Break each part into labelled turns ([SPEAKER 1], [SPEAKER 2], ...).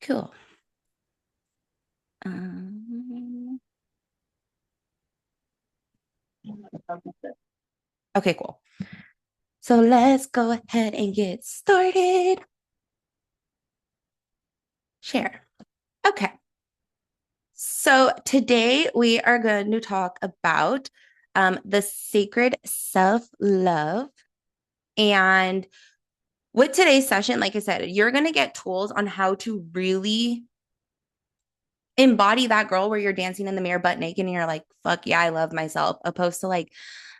[SPEAKER 1] Cool. Um, okay, cool. So let's go ahead and get started. Share. Okay. So today we are going to talk about the sacred self-love. And with today's session, like I said, you're going to get tools on how to really embody that girl where you're dancing in the mirror butt naked and you're like, fuck yeah, I love myself, opposed to like,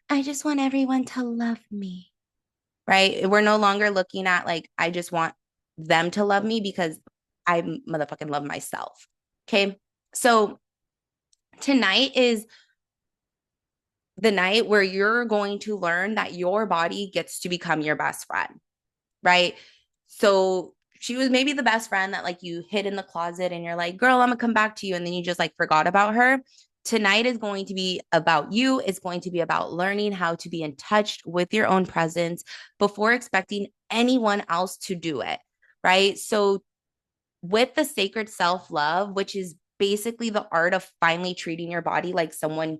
[SPEAKER 1] I just want everyone to love me, right? We're no longer looking at like, I just want them to love me because I motherfucking love myself. Okay. So tonight is the night where you're going to learn that your body gets to become your best friend, right? So she was maybe the best friend that like you hid in the closet and you're like, girl, I'm gonna come back to you. And then you just like forgot about her. Tonight is going to be about you. It's going to be about learning how to be in touch with your own presence before expecting anyone else to do it, right? So with the sacred self-love, which is basically the art of finally treating your body like someone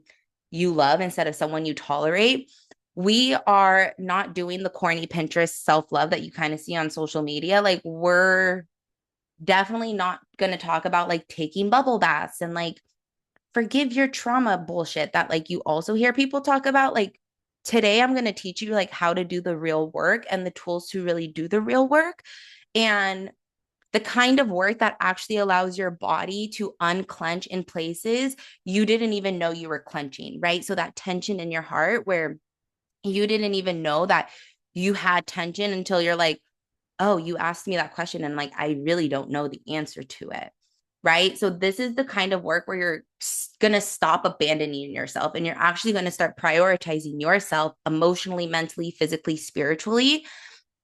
[SPEAKER 1] you love instead of someone you tolerate, we are not doing the corny Pinterest self-love that you kind of see on social media. Like we're definitely not going to talk about like taking bubble baths and like forgive your trauma bullshit that like you also hear people talk about. Like today I'm going to teach you like how to do the real work and the tools to really do the real work. And the kind of work that actually allows your body to unclench in places you didn't even know you were clenching, right? So that tension in your heart where you didn't even know that you had tension until you're like, oh, you asked me that question and like, I really don't know the answer to it. Right. So, this is the kind of work where you're going to stop abandoning yourself and you're actually going to start prioritizing yourself emotionally, mentally, physically, spiritually.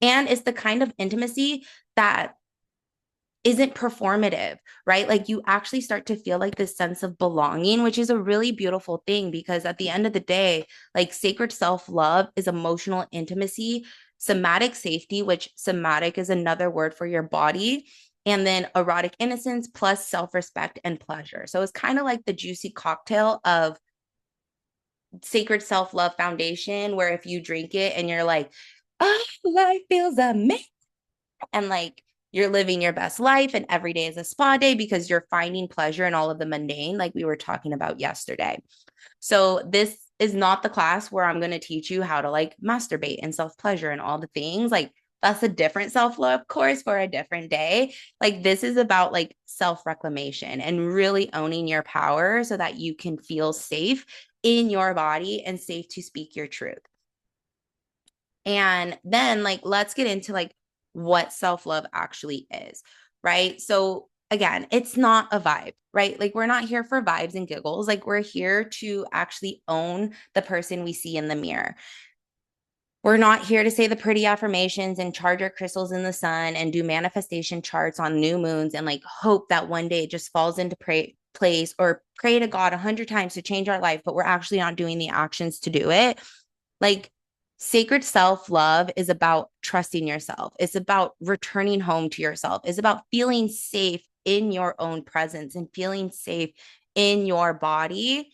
[SPEAKER 1] And it's the kind of intimacy that isn't performative, right? Like you actually start to feel like this sense of belonging, which is a really beautiful thing because at the end of the day, like sacred self love is emotional intimacy, somatic safety, which somatic is another word for your body, and then erotic innocence plus self respect and pleasure. So it's kind of like the juicy cocktail of sacred self love foundation, where if you drink it and you're like, oh, life feels amazing and like you're living your best life and every day is a spa day because you're finding pleasure in all of the mundane like we were talking about yesterday. So this is not the class where I'm going to teach you how to like masturbate and self-pleasure and all the things. Like that's a different self-love course for a different day. Like this is about like self-reclamation and really owning your power so that you can feel safe in your body and safe to speak your truth. And then like let's get into like what self-love actually is, right? So again, it's not a vibe, right? Like we're not here for vibes and giggles. Like we're here to actually own the person we see in the mirror. We're not here to say the pretty affirmations and charge our crystals in the sun and do manifestation charts on new moons and like hope that one day it just falls into place or pray to God 100 times to change our life, but we're actually not doing the actions to do it. Like sacred self love is about trusting yourself. It's about returning home to yourself. It's about feeling safe in your own presence and feeling safe in your body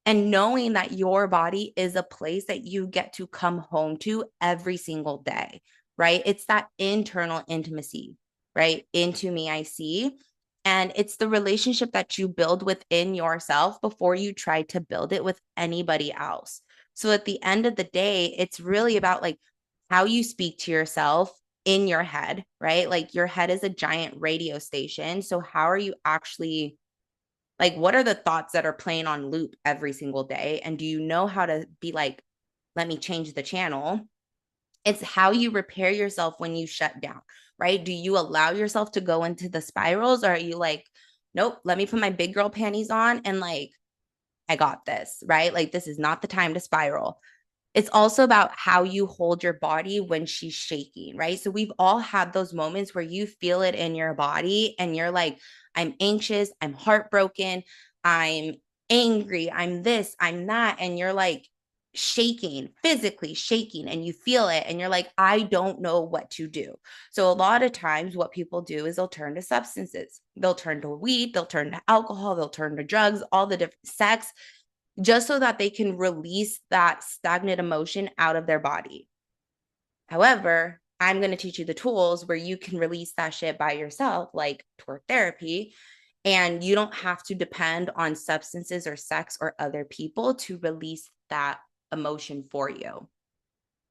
[SPEAKER 1] and knowing that your body is a place that you get to come home to every single day, right? It's that internal intimacy, right? Into me, I see. And it's the relationship that you build within yourself before you try to build it with anybody else. So at the end of the day, it's really about like how you speak to yourself in your head, right? Like your head is a giant radio station. So how are you actually like, what are the thoughts that are playing on loop every single day? And do you know how to be like, let me change the channel? It's how you repair yourself when you shut down, right? Do you allow yourself to go into the spirals or are you like, nope, let me put my big girl panties on and like, I got this, right? Like, this is not the time to spiral. It's also about how you hold your body when she's shaking, right? So we've all had those moments where you feel it in your body and you're like, I'm anxious, I'm heartbroken, I'm angry, I'm this, I'm that. And you're like, shaking, physically shaking, and you feel it and you're like, I don't know what to do. So a lot of times what people do is they'll turn to substances. They'll turn to weed, they'll turn to alcohol, they'll turn to drugs, all the different sex, just so that they can release that stagnant emotion out of their body. However, I'm going to teach you the tools where you can release that shit by yourself, like twerk therapy. And you don't have to depend on substances or sex or other people to release that emotion for you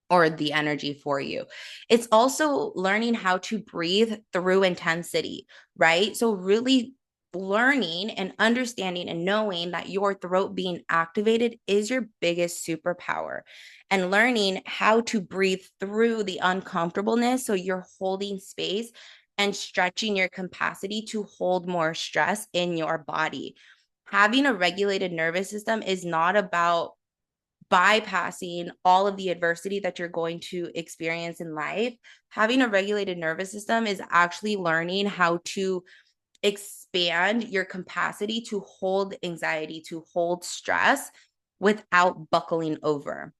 [SPEAKER 1] or the energy for you. It's also learning how to breathe through intensity, right? So, really learning and understanding and knowing that your throat being activated is your biggest superpower, and learning how to breathe through the uncomfortableness. So, you're holding space and stretching your capacity to hold more stress in your body. Having a regulated nervous system is not about bypassing all of the adversity that you're going to experience in life. Having a regulated nervous system is actually learning how to expand your capacity to hold anxiety, to hold stress without buckling over.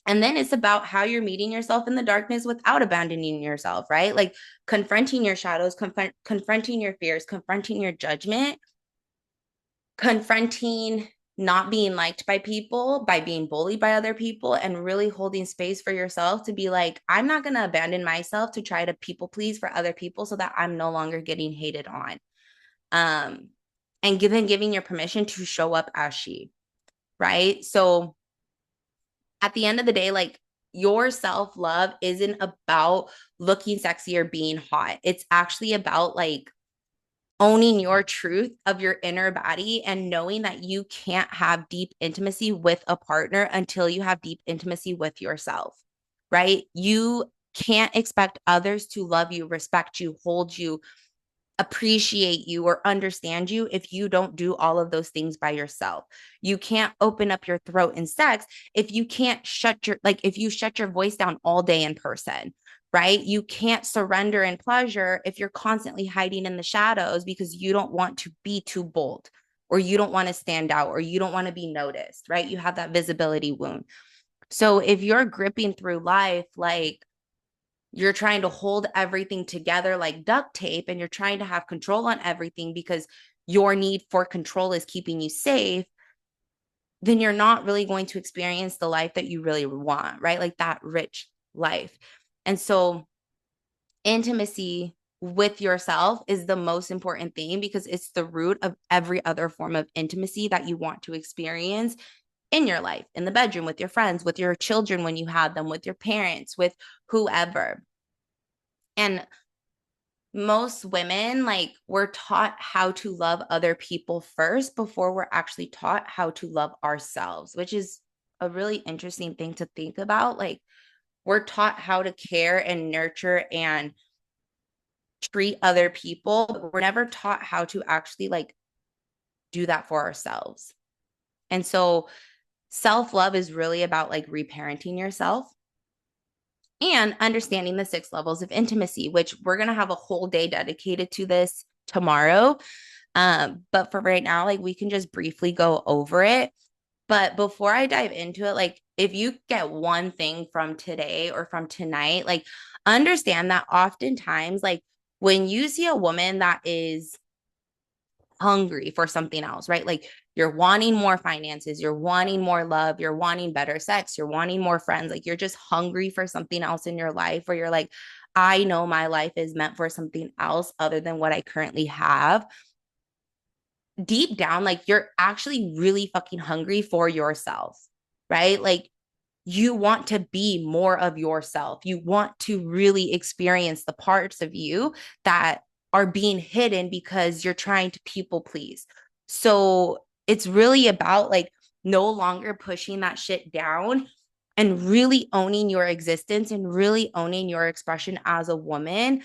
[SPEAKER 1] And then it's about how you're meeting yourself in the darkness without abandoning yourself, right? Like confronting your shadows, confronting your fears, confronting your judgment, confronting not being liked by people, by being bullied by other people, and really holding space for yourself to be like, I'm not going to abandon myself to try to people please for other people so that I'm no longer getting hated on. Um, and giving your permission to show up as she, right? So at the end of the day, like, your self love isn't about looking sexy or being hot. It's actually about like owning your truth of your inner body and knowing that you can't have deep intimacy with a partner until you have deep intimacy with yourself, right? You can't expect others to love you, respect you, hold you, appreciate you, or understand you if you don't do all of those things by yourself. You can't open up your throat in sex if you can't if you shut your voice down all day in person, right? You can't surrender in pleasure if you're constantly hiding in the shadows because you don't want to be too bold, or you don't want to stand out, or you don't want to be noticed, right? You have that visibility wound. So if you're gripping through life like you're trying to hold everything together like duct tape, and you're trying to have control on everything because your need for control is keeping you safe, then you're not really going to experience the life that you really want, right? Like that rich life. And so, intimacy with yourself is the most important thing because it's the root of every other form of intimacy that you want to experience in your life, in the bedroom, with your friends, with your children when you had them, with your parents, with whoever. And most women, like, we're taught how to love other people first before we're actually taught how to love ourselves, which is a really interesting thing to think about. Like, we're taught how to care and nurture and treat other people, but we're never taught how to actually like do that for ourselves. And so self-love is really about like reparenting yourself and understanding the 6 levels of intimacy, which we're going to have a whole day dedicated to this tomorrow. But for right now, like, we can just briefly go over it. But before I dive into it, like, if you get one thing from today or from tonight, like, understand that oftentimes, like, when you see a woman that is hungry for something else, right? Like, you're wanting more finances, you're wanting more love, you're wanting better sex, you're wanting more friends, like, you're just hungry for something else in your life where you're like, I know my life is meant for something else other than what I currently have. Deep down, like, you're actually really fucking hungry for yourself, right? Like, you want to be more of yourself. You want to really experience the parts of you that are being hidden because you're trying to people please. So it's really about like no longer pushing that shit down and really owning your existence and really owning your expression as a woman,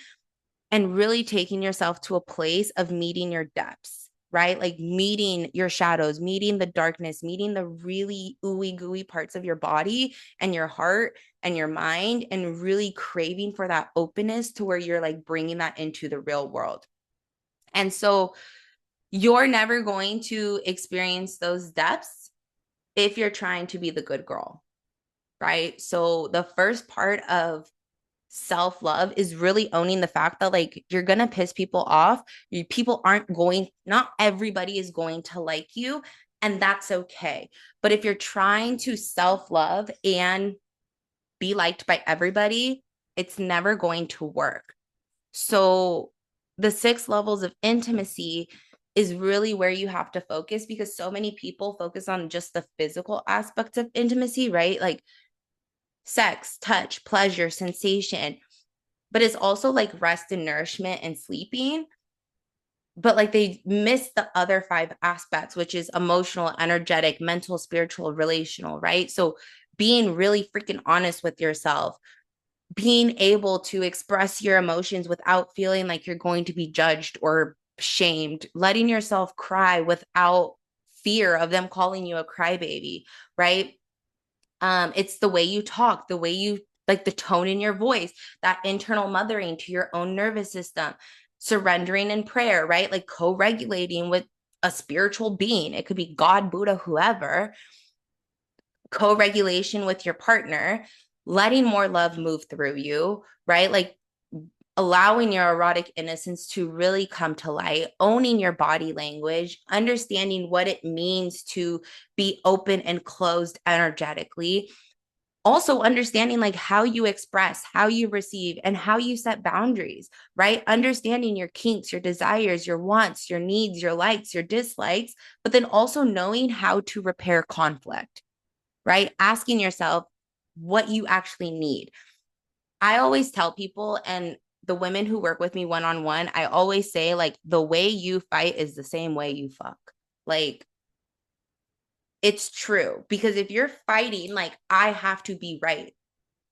[SPEAKER 1] and really taking yourself to a place of meeting your depths, right? Like meeting your shadows, meeting the darkness, meeting the really ooey gooey parts of your body and your heart and your mind, and really craving for that openness to where you're like bringing that into the real world. And so you're never going to experience those depths if you're trying to be the good girl, right? So the first part of self-love is really owning the fact that like you're gonna piss people off. People aren't going, not everybody is going to like you, and that's okay. But if you're trying to self-love and be liked by everybody, it's never going to work. So the 6 levels of intimacy is really where you have to focus, because so many people focus on just the physical aspects of intimacy, right? Like sex, touch, pleasure, sensation, but it's also like rest and nourishment and sleeping. But like they miss the other 5 aspects, which is emotional, energetic, mental, spiritual, relational, right? So being really freaking honest with yourself, being able to express your emotions without feeling like you're going to be judged or shamed, letting yourself cry without fear of them calling you a crybaby, right? It's the way you talk, the way you like the tone in your voice, that internal mothering to your own nervous system, surrendering in prayer, right? Like co-regulating with a spiritual being. It could be God, Buddha, whoever. Co-regulation with your partner, letting more love move through you, right? Like allowing your erotic innocence to really come to light, owning your body language, understanding what it means to be open and closed energetically, also understanding like how you express, how you receive, and how you set boundaries, right? Understanding your kinks, your desires, your wants, your needs, your likes, your dislikes, but then also knowing how to repair conflict, right? Asking yourself what you actually need. I always tell people, and the women who work with me one on one, I always say, like, the way you fight is the same way you fuck. Like, it's true. Because if you're fighting, like, I have to be right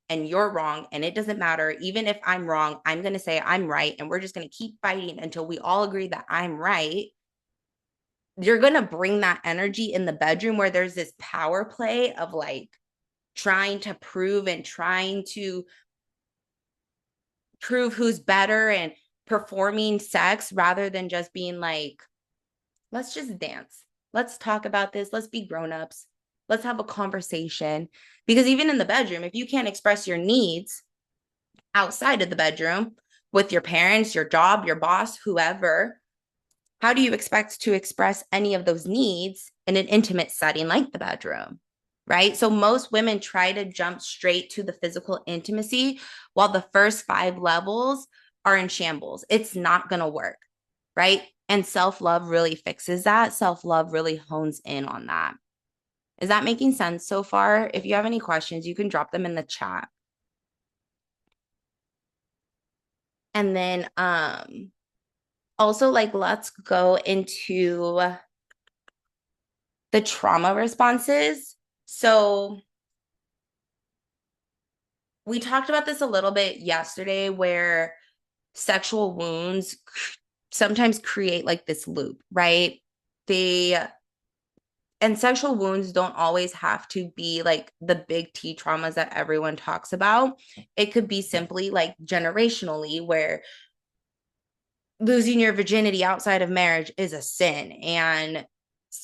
[SPEAKER 1] and you're wrong, and it doesn't matter. Even if I'm wrong, I'm going to say I'm right. And we're just going to keep fighting until we all agree that I'm right. You're going to bring that energy in the bedroom where there's this power play of like trying to prove and trying to prove who's better and performing sex rather than just being like, let's just dance. Let's talk about this. Let's be grown-ups. Let's have a conversation. Because even in the bedroom, if you can't express your needs outside of the bedroom with your parents, your job, your boss, whoever, how do you expect to express any of those needs in an intimate setting like the bedroom? Right. So most women try to jump straight to the physical intimacy while the first 5 levels are in shambles. It's not going to work. Right. And self love really fixes that. Self love really hones in on that. Is that making sense so far? If you have any questions, you can drop them in the chat. And then also like let's go into the trauma responses. So we talked about this a little bit yesterday, where sexual wounds sometimes create like this loop, right? They and sexual wounds don't always have to be like the big T traumas that everyone talks about. It could be simply like generationally, where losing your virginity outside of marriage is a sin, and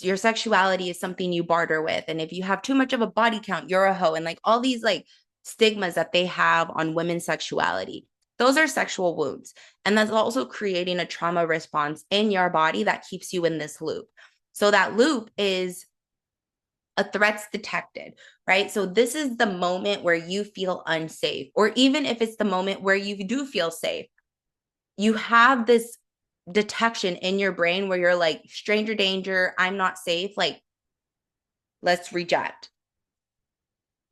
[SPEAKER 1] your sexuality is something you barter with, and if you have too much of a body count, you're a hoe, and like all these like stigmas that they have on women's sexuality, those are sexual wounds, and that's also creating a trauma response in your body that keeps you in this loop. So that loop is a threat's detected, right? So this is the moment where you feel unsafe, or even if it's the moment where you do feel safe, you have this detection in your brain where you're like, stranger danger, I'm not safe, like, let's reject.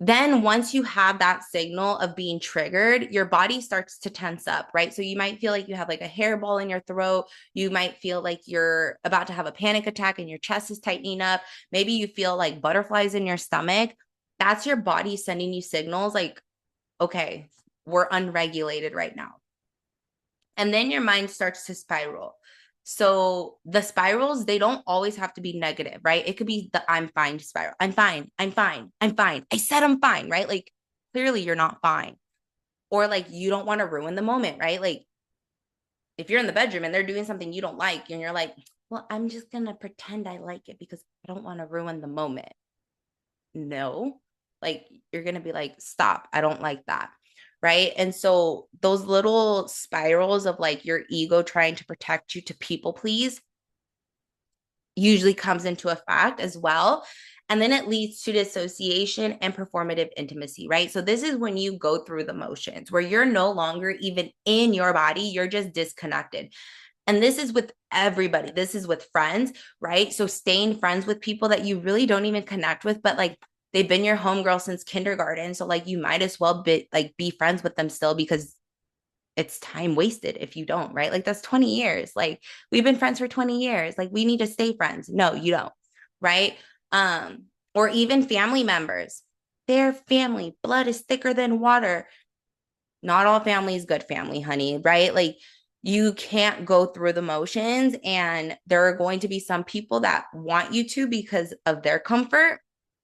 [SPEAKER 1] Then once you have that signal of being triggered, your body starts to tense up, right? So you might feel like you have like a hairball in your throat. You might feel like you're about to have a panic attack and your chest is tightening up. Maybe you feel like butterflies in your stomach. That's your body sending you signals like, okay, we're unregulated right now. And then your mind starts to spiral. So the spirals, they don't always have to be negative, right? It could be the I'm fine spiral. I'm fine. I'm fine. I'm fine. I said I'm fine, right? Like clearly you're not fine. Or like you don't want to ruin the moment, right? Like if you're in the bedroom and they're doing something you don't like and you're like, well, I'm just going to pretend I like it because I don't want to ruin the moment. no, like you're going to be like, stop, I don't like that. Right. And so those little spirals of like your ego trying to protect you to people please usually comes into effect as well. And then it leads to dissociation and performative intimacy, right? So this is when you go through the motions where you're no longer even in your body, you're just disconnected. And this is with everybody. This is with friends, right? So staying friends with people that you really don't even connect with, but like they've been your homegirl since kindergarten. So like you might as well be friends with them still because it's time wasted if you don't, right? Like that's 20 years. Like we've been friends for 20 years. Like we need to stay friends. No, you don't, right? Or even family members. Their family, blood is thicker than water. Not all family is good family, honey, right? Like you can't go through the motions, and there are going to be some people that want you to because of their comfort.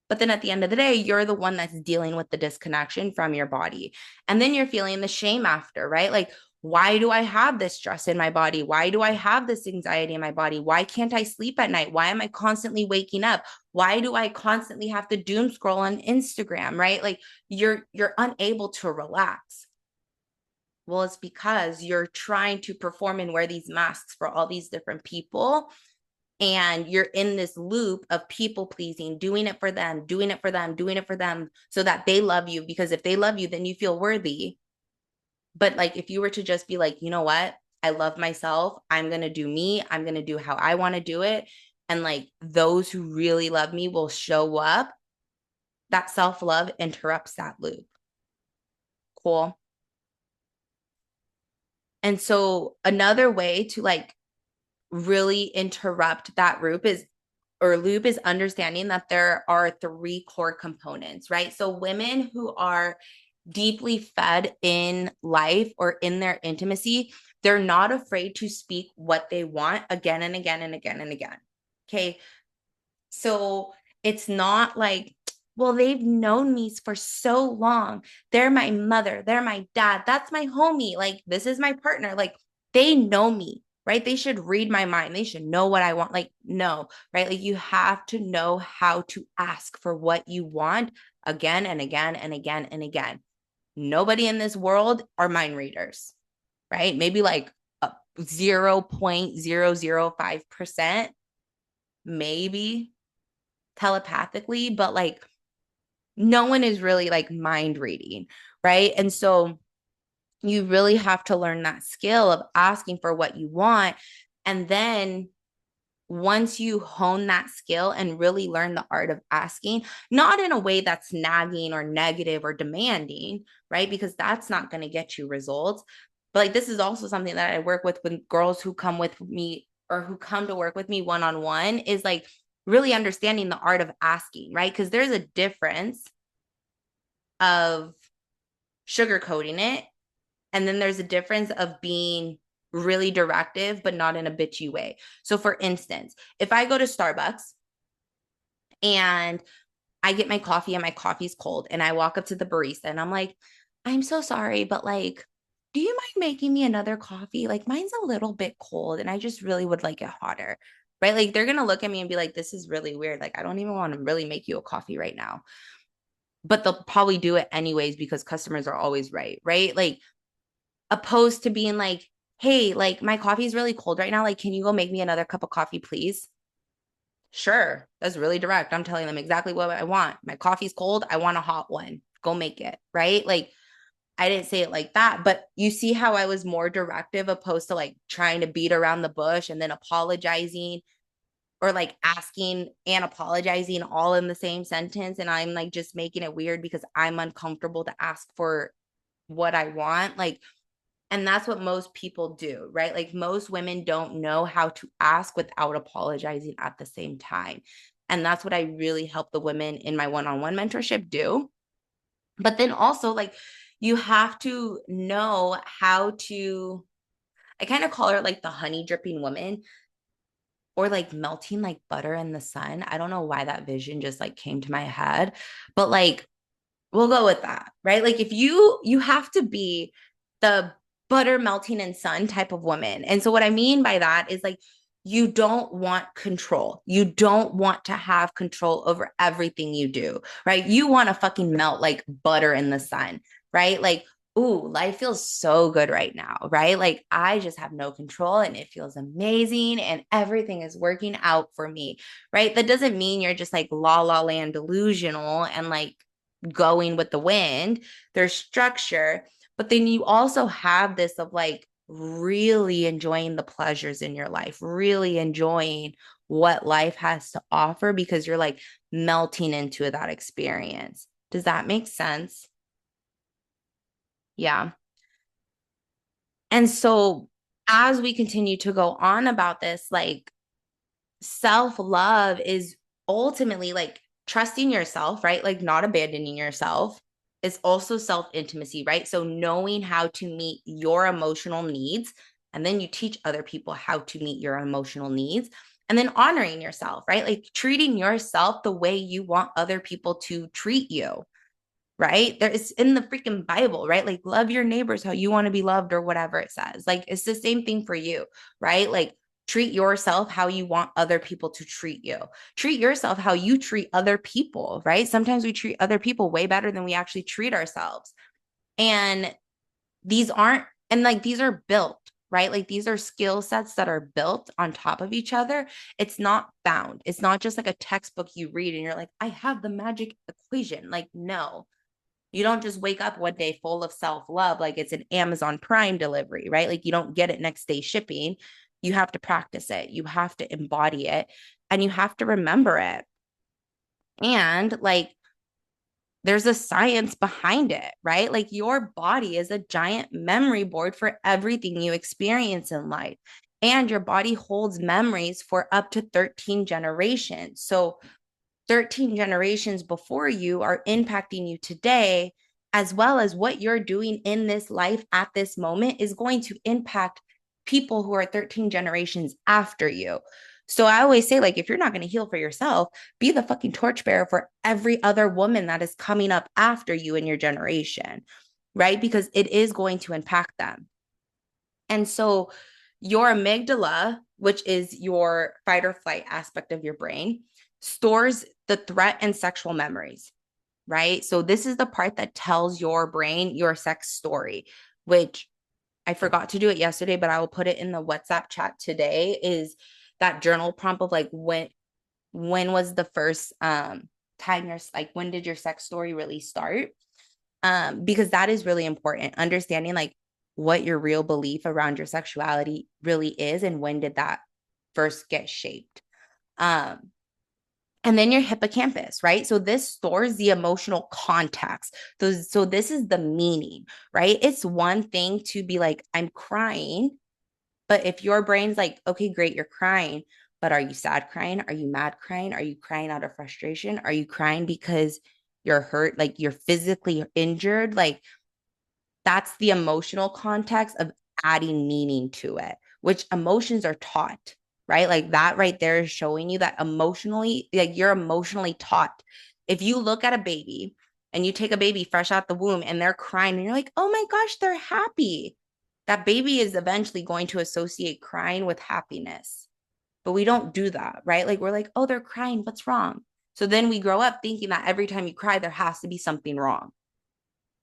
[SPEAKER 1] But then at the end of the day, you're the one that's dealing with the disconnection from your body. And then you're feeling the shame after, right? Like, why do I have this stress in my body? Why do I have this anxiety in my body? Why can't I sleep at night? Why am I constantly waking up? Why do I constantly have to doom scroll on Instagram, right? Like you're unable to relax. Well, it's because you're trying to perform and wear these masks for all these different people. And you're in this loop of people pleasing, doing it for them, doing it for them, doing it for them so that they love you. Because if they love you, then you feel worthy. But like if you were to just be like, you know what? I love myself. I'm going to do me. I'm going to do how I want to do it. And like those who really love me will show up. That self love interrupts that loop. Cool. And so another way to like really interrupt that loop is understanding that there are three core components, right? So women who are deeply fed in life or in their intimacy, they're not afraid to speak what they want again and again and again and again. Okay. So it's not like, well, they've known me for so long. They're my mother. They're my dad. That's my homie. Like, this is my partner. Like, they know me, right? They should read my mind. They should know what I want. Like, no, right? Like, you have to know how to ask for what you want again and again and again and again. Nobody in this world are mind readers, right? Maybe like 0.005%, maybe telepathically, but like no one is really like mind reading, right? And so you really have to learn that skill of asking for what you want. And then once you hone that skill and really learn the art of asking, not in a way that's nagging or negative or demanding, right? Because that's not going to get you results. But like this is also something that I work with girls who come with me or who come to work with me one on one is like really understanding the art of asking, right? Because there's a difference of sugarcoating it. And then there's a difference of being really directive, but not in a bitchy way. So, for instance, if I go to Starbucks and I get my coffee and my coffee's cold, and I walk up to the barista and I'm like, I'm so sorry, but like, do you mind making me another coffee? Like, mine's a little bit cold and I just really would like it hotter. Right. Like, they're going to look at me and be like, this is really weird. Like, I don't even want to really make you a coffee right now. But they'll probably do it anyways because customers are always right. Right. Like, opposed to being like, hey, like my coffee is really cold right now. Like, can you go make me another cup of coffee, please? Sure. That's really direct. I'm telling them exactly what I want. My coffee's cold. I want a hot one. Go make it. Right. Like, I didn't say it like that, but you see how I was more directive opposed to like trying to beat around the bush and then apologizing or like asking and apologizing all in the same sentence. And I'm like just making it weird because I'm uncomfortable to ask for what I want. Like, and that's what most people do, right? Like most women don't know how to ask without apologizing at the same time. And that's what I really help the women in my one-on-one mentorship do. But then also like you have to know how to, I kind of call her like the honey dripping woman or like melting like butter in the sun. I don't know why that vision just like came to my head, but like we'll go with that, right? Like if you have to be the butter melting in sun type of woman. And so what I mean by that is like you don't want control. You don't want to have control over everything you do, right? You want to fucking melt like butter in the sun, right? Like, ooh, life feels so good right now, right? Like, I just have no control and it feels amazing and everything is working out for me, right? That doesn't mean you're just like la la land delusional and like going with the wind. There's structure, but then you also have this of like really enjoying the pleasures in your life, really enjoying what life has to offer because you're like melting into that experience. Does that make sense? Yeah. And so as we continue to go on about this, like self love is ultimately like trusting yourself, right? Like not abandoning yourself. It's also self intimacy, right? So knowing how to meet your emotional needs. And then you teach other people how to meet your emotional needs. And then honoring yourself, right? Like treating yourself the way you want other people to treat you, right? There is in the freaking Bible, right? Like love your neighbors how you want to be loved or whatever it says. Like it's the same thing for you, right? Like treat yourself how you want other people to treat you. Treat yourself how you treat other people, right? Sometimes we treat other people way better than we actually treat ourselves. And these aren't, and like these are built, right? Like these are skill sets that are built on top of each other. It's not found. It's not just like a textbook you read and you're like, I have the magic equation. Like, no, you don't just wake up one day full of self-love like it's an Amazon Prime delivery, right? Like you don't get it next day shipping. You have to practice it. You have to embody it and you have to remember it. And like there's a science behind it, right? Like your body is a giant memory board for everything you experience in life. And your body holds memories for up to 13 generations. So 13 generations before you are impacting you today, as well as what you're doing in this life at this moment is going to impact people who are 13 generations after you. So I always say, like, if you're not going to heal for yourself, be the fucking torchbearer for every other woman that is coming up after you in your generation, right? Because it is going to impact them. And so your amygdala, which is your fight or flight aspect of your brain, stores the threat and sexual memories, right? So this is the part that tells your brain your sex story, which I forgot to do it yesterday, but I will put it in the WhatsApp chat today, is that journal prompt of like when was the first time your like when did your sex story really start? Because that is really important. Understanding like what your real belief around your sexuality really is and when did that first get shaped. Um, and then your hippocampus, right? So this stores the emotional context. So this is the meaning, right? It's one thing to be like, I'm crying, but if your brain's like, okay, great, you're crying, but are you sad crying? Are you mad crying? Are you crying out of frustration? Are you crying because you're hurt, like you're physically injured? Like that's the emotional context of adding meaning to it, which emotions are taught, right? Like that right there is showing you that emotionally, like you're emotionally taught. If you look at a baby and you take a baby fresh out the womb and they're crying and you're like, oh my gosh, they're happy. That baby is eventually going to associate crying with happiness. But we don't do that, right? Like we're like, oh, they're crying. What's wrong? So then we grow up thinking that every time you cry, there has to be something wrong,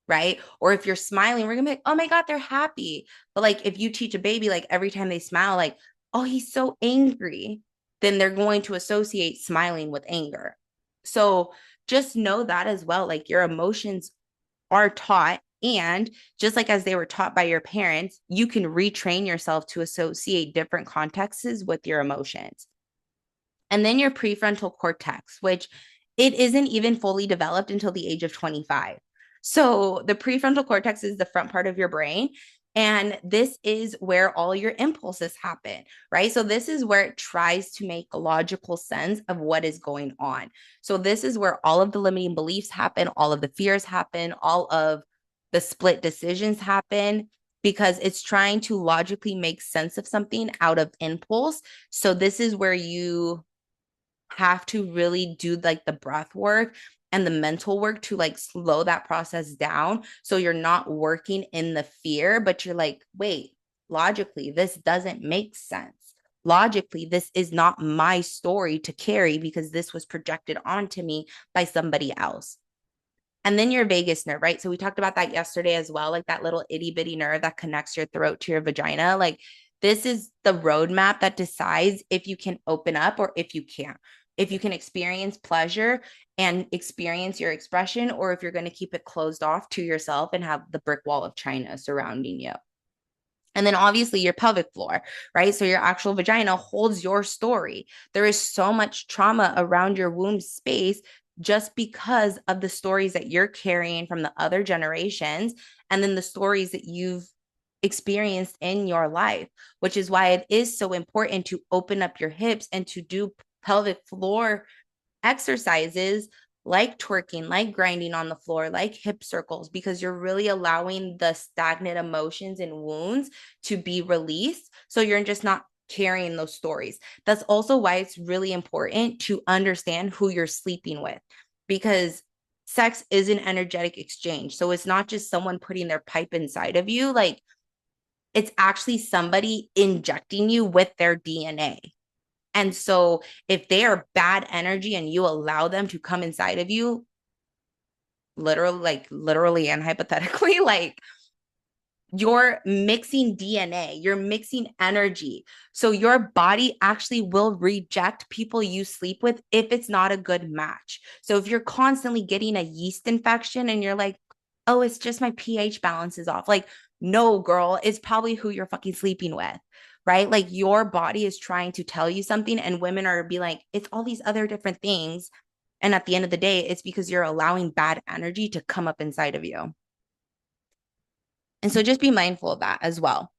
[SPEAKER 1] right? Or if you're smiling, we're gonna be like, oh my God, they're happy. But like if you teach a baby, like every time they smile, like, oh, he's so angry, then they're going to associate smiling with anger. So just know that as well. Like your emotions are taught. And just like as they were taught by your parents, you can retrain yourself to associate different contexts with your emotions. And then your prefrontal cortex, which it isn't even fully developed until the age of 25. So the prefrontal cortex is the front part of your brain. And this is where all your impulses happen, right? So this is where it tries to make logical sense of what is going on. So this is where all of the limiting beliefs happen, all of the fears happen, all of the split decisions happen because it's trying to logically make sense of something out of impulse. So this is where you have to really do like the breath work and the mental work to like slow that process down. So you're not working in the fear, but you're like, wait, logically, this doesn't make sense. logically, this is not my story to carry because this was projected onto me by somebody else. And then your vagus nerve, right? So we talked about that yesterday as well, like that little itty bitty nerve that connects your throat to your vagina. Like this is the roadmap that decides if you can open up or if you can't, if you can experience pleasure and experience your expression, or if you're going to keep it closed off to yourself and have the brick wall of China surrounding you. And then obviously your pelvic floor, right? So your actual vagina holds your story. There is so much trauma around your womb space just because of the stories that you're carrying from the other generations and then the stories that you've experienced in your life, which is why it is so important to open up your hips and to do pelvic floor exercises like twerking, like grinding on the floor, like hip circles, because you're really allowing the stagnant emotions and wounds to be released. So you're just not carrying those stories. That's also why it's really important to understand who you're sleeping with, because sex is an energetic exchange. So it's not just someone putting their pipe inside of you. Like it's actually somebody injecting you with their DNA. And so if they are bad energy and you allow them to come inside of you, literally and hypothetically, like you're mixing DNA, you're mixing energy. So your body actually will reject people you sleep with if it's not a good match. So if you're constantly getting a yeast infection and you're like, oh, it's just my pH balance is off. Like, no, girl, it's probably who you're fucking sleeping with, right? Like your body is trying to tell you something, and women are be like, it's all these other different things. And at the end of the day, it's because you're allowing bad energy to come up inside of you. And so just be mindful of that as well.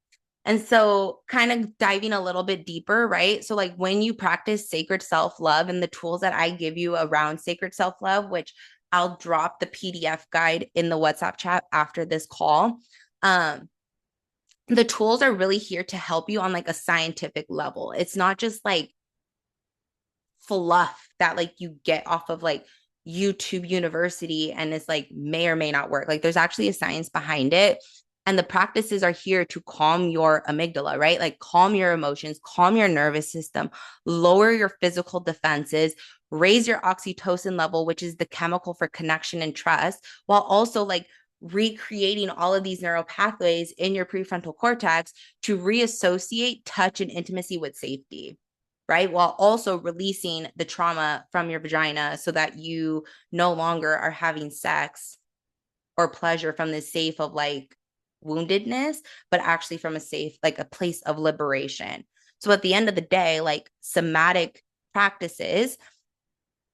[SPEAKER 1] And so, kind of diving a little bit deeper, right? So, like when you practice sacred self love and the tools that I give you around sacred self love, which I'll drop the PDF guide in the WhatsApp chat after this call. The tools are really here to help you on like a scientific level. It's not just like fluff that like you get off of like YouTube University and it's like may or may not work. Like there's actually a science behind it. And the practices are here to calm your amygdala, right? Like calm your emotions, calm your nervous system, lower your physical defenses, raise your oxytocin level, which is the chemical for connection and trust, while also like recreating all of these neural pathways in your prefrontal cortex to reassociate touch and intimacy with safety, right? While also releasing the trauma from your vagina so that you no longer are having sex or pleasure from this safe of like woundedness, but actually from a safe, like a place of liberation. So at the end of the day, like somatic practices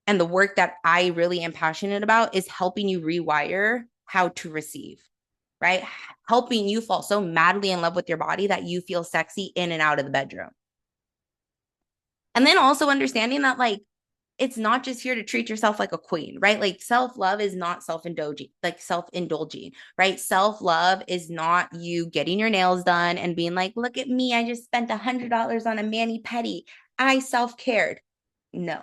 [SPEAKER 1] and the work that I really am passionate about is helping you rewire how to receive, right? Helping you fall so madly in love with your body that you feel sexy in and out of the bedroom. And then also understanding that like it's not just here to treat yourself like a queen, right? Like self-love is not self-indulging, like self-indulging, right? Self-love is not you getting your nails done and being like, look at me, I just spent $100 on a mani-pedi. I self-cared. No,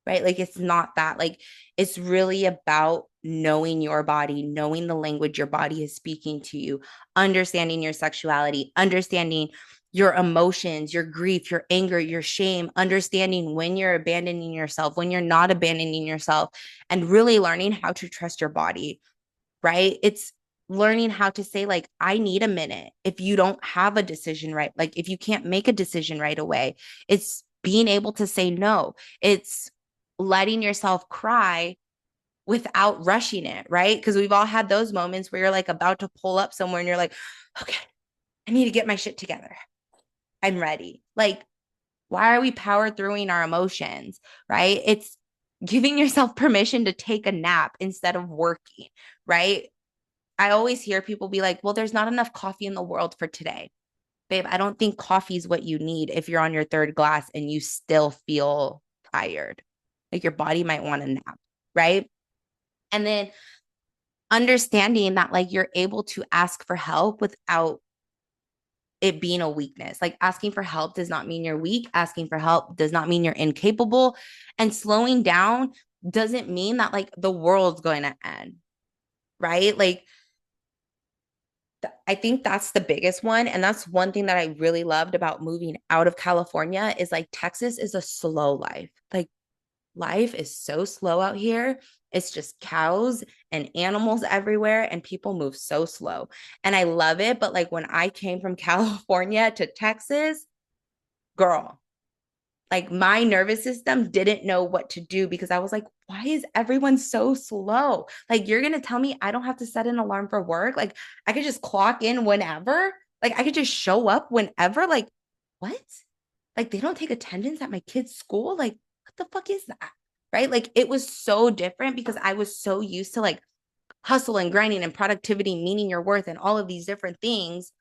[SPEAKER 1] right? Like it's not that. Like it's really about knowing your body, knowing the language your body is speaking to you, understanding your sexuality, understanding your emotions, your grief, your anger, your shame, understanding when you're abandoning yourself, when you're not abandoning yourself, and really learning how to trust your body, right? It's learning how to say, like, I need a minute if you don't have a decision right. Like, if you can't make a decision right away, it's being able to say no. It's letting yourself cry without rushing it, right? Because we've all had those moments where you're like about to pull up somewhere and you're like, okay, I need to get my shit together. I'm ready. Like, why are we power throughing our emotions, right? It's giving yourself permission to take a nap instead of working, right? I always hear people be like, well, there's not enough coffee in the world for today. Babe, I don't think coffee is what you need if you're on your third glass and you still feel tired. Like your body might want a nap, right? And then understanding that like you're able to ask for help without it being a weakness. Like asking for help does not mean you're weak. Asking for help does not mean you're incapable. And slowing down doesn't mean that like the world's going to end, right? Like I think that's the biggest one. And that's one thing that I really loved about moving out of California is like Texas is a slow life. Like life is so slow out here. It's just cows and animals everywhere, and people move so slow. And I love it. But like when I came from California to Texas, girl, like my nervous system didn't know what to do because I was like, why is everyone so slow? Like, you're going to tell me I don't have to set an alarm for work? Like, I could just clock in whenever? Like, I could just show up whenever? Like, what? Like, they don't take attendance at my kid's school? Like, what the fuck is that? Right? Like, it was so different because I was so used to like hustle and grinding and productivity, meaning your worth, and all of these different things.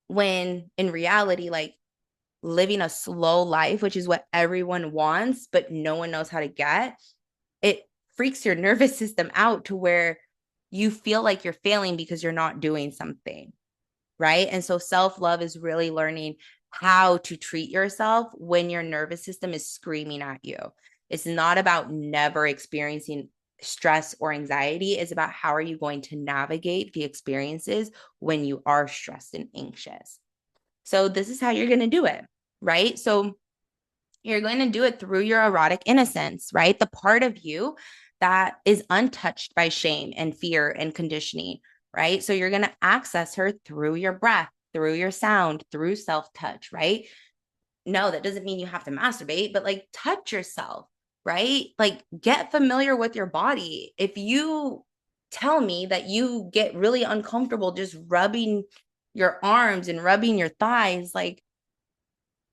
[SPEAKER 1] When in reality, like, living a slow life, which is what everyone wants, but no one knows how to get, it freaks your nervous system out to where you feel like you're failing because you're not doing something. Right. And so self love is really learning how to treat yourself when your nervous system is screaming at you. It's not about never experiencing stress or anxiety. It's about how are you going to navigate the experiences when you are stressed and anxious. So this is how you're going to do it, right? So you're going to do it through your erotic innocence, right? The part of you that is untouched by shame and fear and conditioning, right? So you're going to access her through your breath, through your sound, through self touch, right? No, that doesn't mean you have to masturbate, but like touch yourself, right? Like get familiar with your body. If you tell me that you get really uncomfortable just rubbing your arms and rubbing your thighs, like,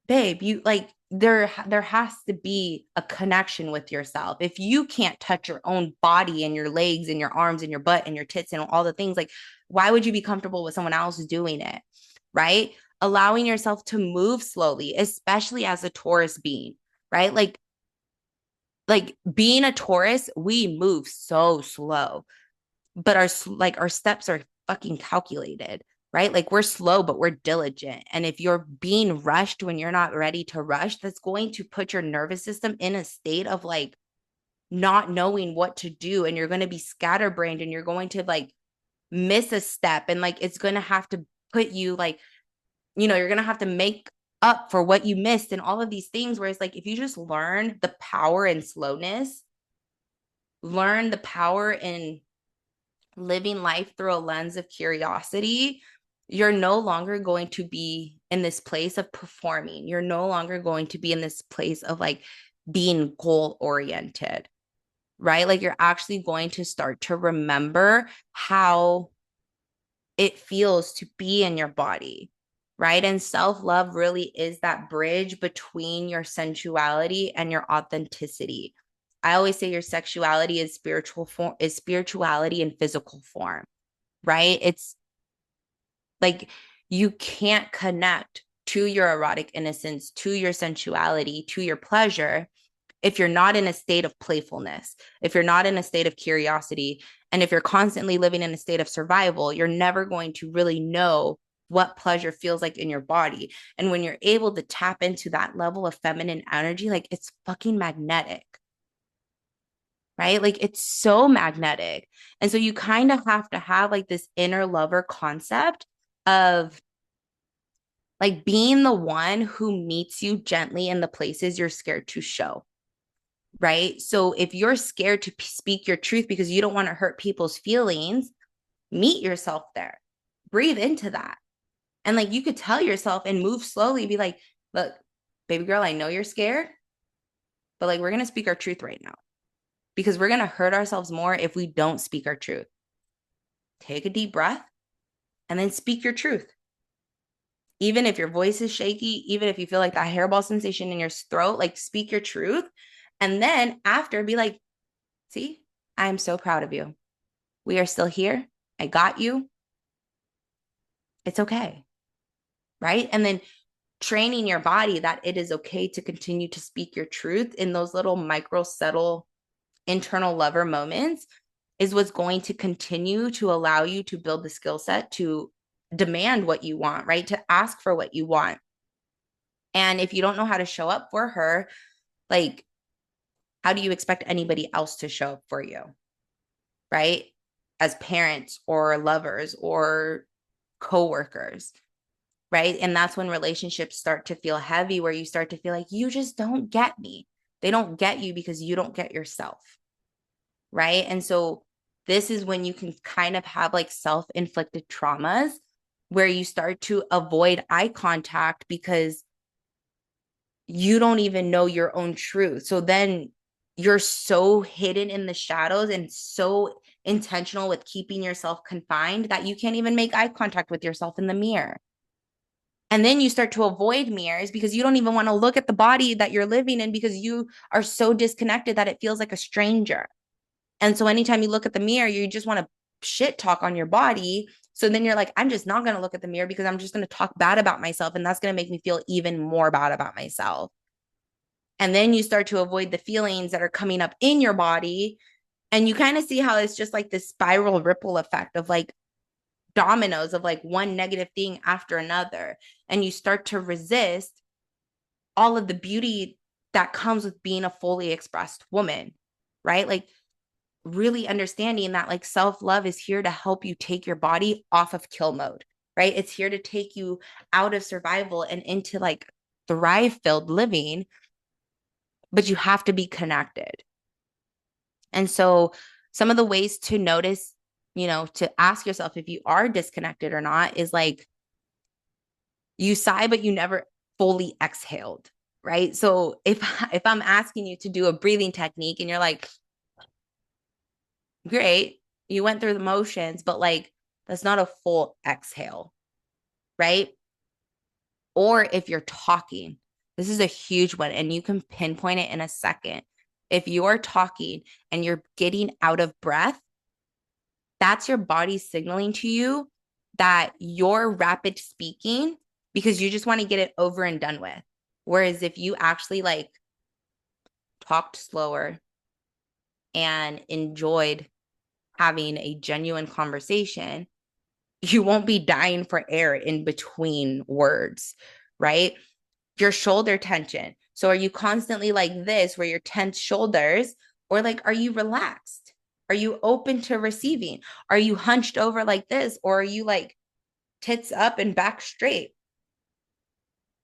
[SPEAKER 1] babe, you like there has to be a connection with yourself. If you can't touch your own body and your legs and your arms and your butt and your tits and all the things, like why would you be comfortable with someone else doing it? Right? Allowing yourself to move slowly, especially as a Taurus being, right? Like being a Taurus, we move so slow, but our steps are fucking calculated, right? Like we're slow but we're diligent, and if you're being rushed when you're not ready to rush, that's going to put your nervous system in a state of like not knowing what to do, and you're going to be scatterbrained, and you're going to like miss a step, and like it's going to have to put you like, you're going to have to make up for what you missed and all of these things. Whereas like if you just learn the power in slowness, learn the power in living life through a lens of curiosity, you're no longer going to be in this place of performing. You're no longer going to be in this place of like being goal oriented, right? Like you're actually going to start to remember how it feels to be in your body, right? And self love really is that bridge between your sensuality and your authenticity. I always say your sexuality is spirituality in physical form, right? It's like you can't connect to your erotic innocence, to your sensuality, to your pleasure if you're not in a state of playfulness, if you're not in a state of curiosity, and if you're constantly living in a state of survival, you're never going to really know what pleasure feels like in your body. And when you're able to tap into that level of feminine energy, like it's fucking magnetic, right? Like it's so magnetic. And so you kind of have to have like this inner lover concept of like being the one who meets you gently in the places you're scared to show, right? So if you're scared to speak your truth because you don't want to hurt people's feelings, meet yourself there. Breathe into that. And like you could tell yourself and move slowly, be like, look, baby girl, I know you're scared, but like we're going to speak our truth right now because we're going to hurt ourselves more if we don't speak our truth. Take a deep breath and then speak your truth. Even if your voice is shaky, even if you feel like that hairball sensation in your throat, like speak your truth. And then after, be like, see, I am so proud of you. We are still here. I got you. It's okay. Right. And then training your body that it is okay to continue to speak your truth in those little micro, subtle, internal lover moments is what's going to continue to allow you to build the skill set to demand what you want, right? To ask for what you want. And if you don't know how to show up for her, like, how do you expect anybody else to show up for you? Right? As parents or lovers or coworkers, right? And that's when relationships start to feel heavy, where you start to feel like you just don't get me. They don't get you because you don't get yourself, right? And so this is when you can kind of have like self-inflicted traumas where you start to avoid eye contact because you don't even know your own truth. So then you're so hidden in the shadows and so intentional with keeping yourself confined that you can't even make eye contact with yourself in the mirror. And then you start to avoid mirrors because you don't even want to look at the body that you're living in because you are so disconnected that it feels like a stranger. And so anytime you look at the mirror, you just want to shit talk on your body. So then you're like, I'm just not going to look at the mirror because I'm just going to talk bad about myself. And that's going to make me feel even more bad about myself. And then you start to avoid the feelings that are coming up in your body. And you kind of see how it's just like this spiral ripple effect of like dominoes of like one negative thing after another. And you start to resist all of the beauty that comes with being a fully expressed woman, right? Like really understanding that like self-love is here to help you take your body off of kill mode, right? It's here to take you out of survival and into like thrive filled living, but you have to be connected. And so some of the ways to notice, to ask yourself if you are disconnected or not is like you sigh, but you never fully exhaled, right? So if I'm asking you to do a breathing technique and you're like, great, you went through the motions, but like that's not a full exhale, right? Or if you're talking, this is a huge one and you can pinpoint it in a second. If you're talking and you're getting out of breath, that's your body signaling to you that you're rapid speaking because you just want to get it over and done with. Whereas if you actually like talked slower and enjoyed having a genuine conversation, you won't be dying for air in between words, right? Your shoulder tension. So are you constantly like this where you're tense shoulders, or like are you relaxed? Are you open to receiving? Are you hunched over like this, or are you like tits up and back straight?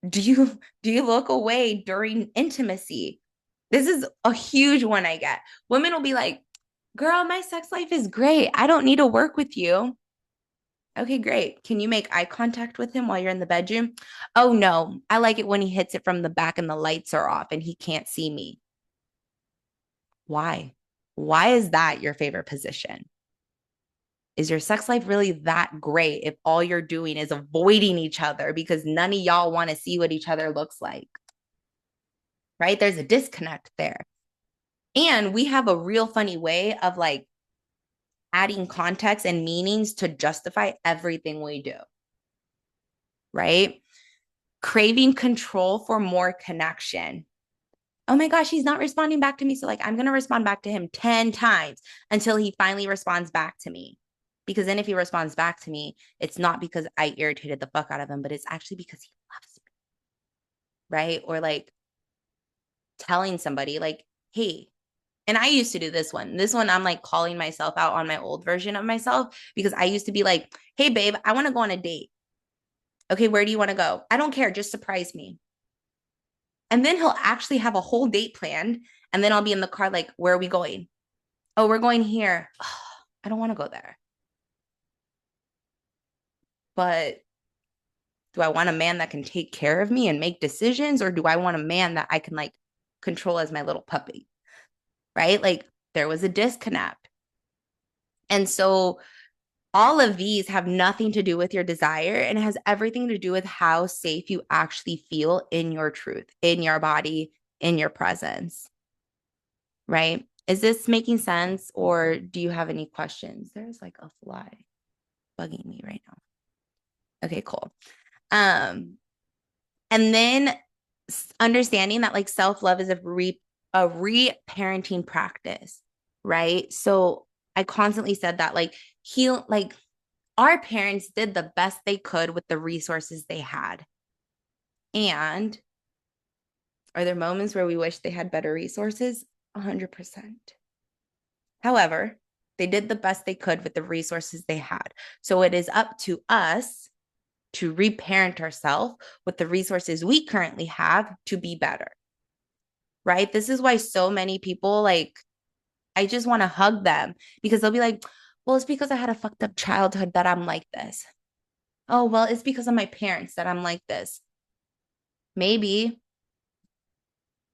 [SPEAKER 1] Do you look away during intimacy? This is a huge one I get. Women will be like, "Girl, my sex life is great. I don't need to work with you." Okay, great. Can you make eye contact with him while you're in the bedroom? Oh, no. I like it when he hits it from the back and the lights are off and he can't see me. Why? Why is that your favorite position? Is your sex life really that great if all you're doing is avoiding each other because none of y'all want to see what each other looks like? Right? There's a disconnect there. And we have a real funny way of like adding context and meanings to justify everything we do. Right? Craving control for more connection. Oh my gosh, he's not responding back to me. So, like, I'm going to respond back to him 10 times until he finally responds back to me. Because then, if he responds back to me, it's not because I irritated the fuck out of him, but it's actually because he loves me. Right. Or like telling somebody, like, hey, and I used to do this one. This one, I'm like calling myself out on my old version of myself because I used to be like, hey, babe, I want to go on a date. Okay, where do you want to go? I don't care. Just surprise me. And then he'll actually have a whole date planned. And then I'll be in the car, like, where are we going? Oh, we're going here. Oh, I don't want to go there. But do I want a man that can take care of me and make decisions? Or do I want a man that I can like control as my little puppy? Right? Like there was a disconnect. And so all of these have nothing to do with your desire and it has everything to do with how safe you actually feel in your truth, in your body, in your presence. Right? Is this making sense or do you have any questions? There's like a fly bugging me right now. Okay, cool. And then understanding that like self-love is a re-parenting practice, right? So I constantly said that like our parents did the best they could with the resources they had. And are there moments where we wish they had better resources? 100%. However, They did the best they could with the resources they had. So it is up to us to reparent ourselves with the resources we currently have to be better. Right? This is why so many people, like, I just want to hug them because they'll be like, well, it's because I had a fucked up childhood that I'm like this. Oh, well, it's because of my parents that I'm like this. Maybe,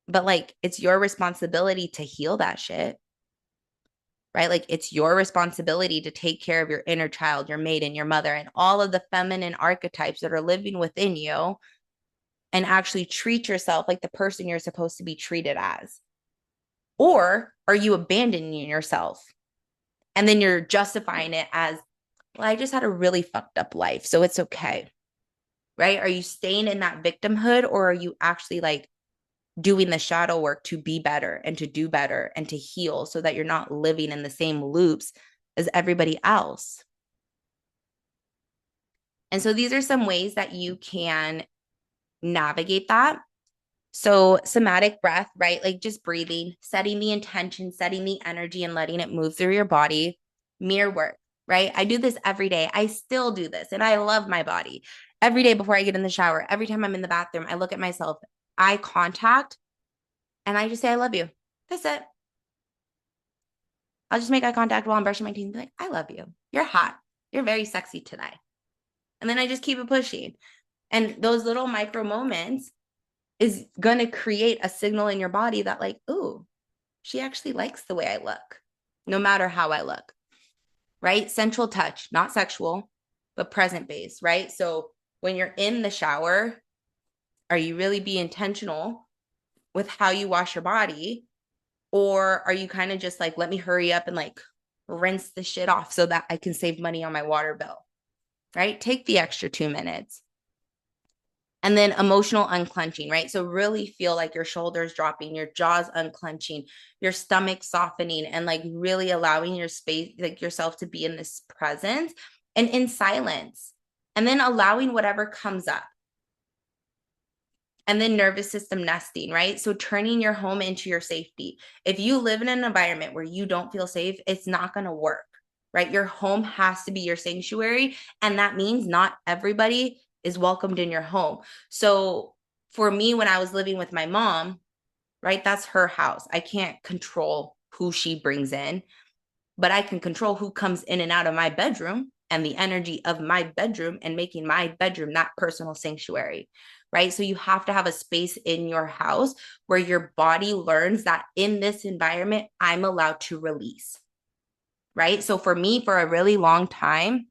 [SPEAKER 1] but like, it's your responsibility to heal that shit. Right? Like, it's your responsibility to take care of your inner child, your maiden, your mother, and all of the feminine archetypes that are living within you, and actually treat yourself like the person you're supposed to be treated as. Or are you abandoning yourself? And then you're justifying it as, well, I just had a really fucked up life, so it's okay. Right? Are you staying in that victimhood, or are you actually like doing the shadow work to be better and to do better and to heal so that you're not living in the same loops as everybody else? And so these are some ways that you can navigate that. So somatic breath, right? Like just breathing, setting the intention, setting the energy, and letting it move through your body. Mirror work, right? I do this every day. I still do this, and I love my body. Every day before I get in the shower, every time I'm in the bathroom, I look at myself, eye contact, and I just say, I love you. That's it. I'll just make eye contact while I'm brushing my teeth and be like, I love you. You're hot. You're very sexy today. And then I just keep it pushing. And those little micro moments is going to create a signal in your body that, like, ooh, she actually likes the way I look, no matter how I look, right? Sensual touch, not sexual, but present based, right? So when you're in the shower, are you really being intentional with how you wash your body? Or are you kind of just like, let me hurry up and like rinse the shit off so that I can save money on my water bill, right? Take the extra 2 minutes. And then emotional unclenching, right? So really feel like your shoulders dropping, your jaws unclenching, your stomach softening, and like really allowing your space, like yourself, to be in this presence and in silence. And then allowing whatever comes up. And then nervous system nesting, right? So turning your home into your safety. If you live in an environment where you don't feel safe, it's not going to work, right? Your home has to be your sanctuary. And that means not everybody is welcomed in your home. So for me, when I was living with my mom, right, that's her house. I can't control who she brings in, but I can control who comes in and out of my bedroom and the energy of my bedroom and making my bedroom that personal sanctuary, right? So you have to have a space in your house where your body learns that in this environment, I'm allowed to release, right? So for me, for a really long time,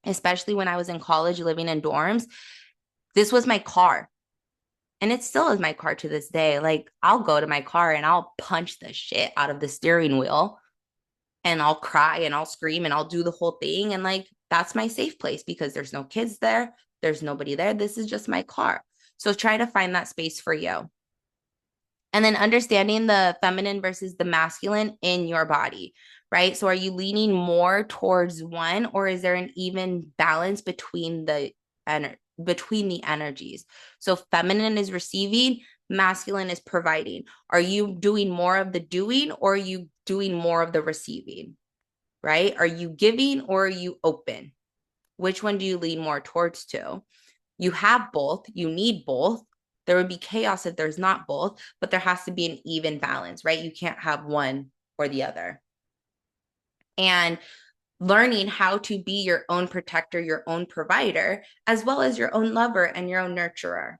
[SPEAKER 1] especially when I was in college living in dorms, this was my car. And it still is my car to this day. Like, I'll go to my car and I'll punch the shit out of the steering wheel, and I'll cry and I'll scream and I'll do the whole thing. And like, that's my safe place because there's no kids there. There's nobody there. This is just my car. So try to find that space for you. And then understanding the feminine versus the masculine in your body, right? So are you leaning more towards one, or is there an even balance between the energies? So feminine is receiving, masculine is providing. Are you doing more of the doing, or are you doing more of the receiving, right? Are you giving, or are you open? Which one do you lean more towards to? You have both. You need both. There would be chaos if there's not both, but there has to be an even balance, right? You can't have one or the other. And learning how to be your own protector, your own provider, as well as your own lover and your own nurturer.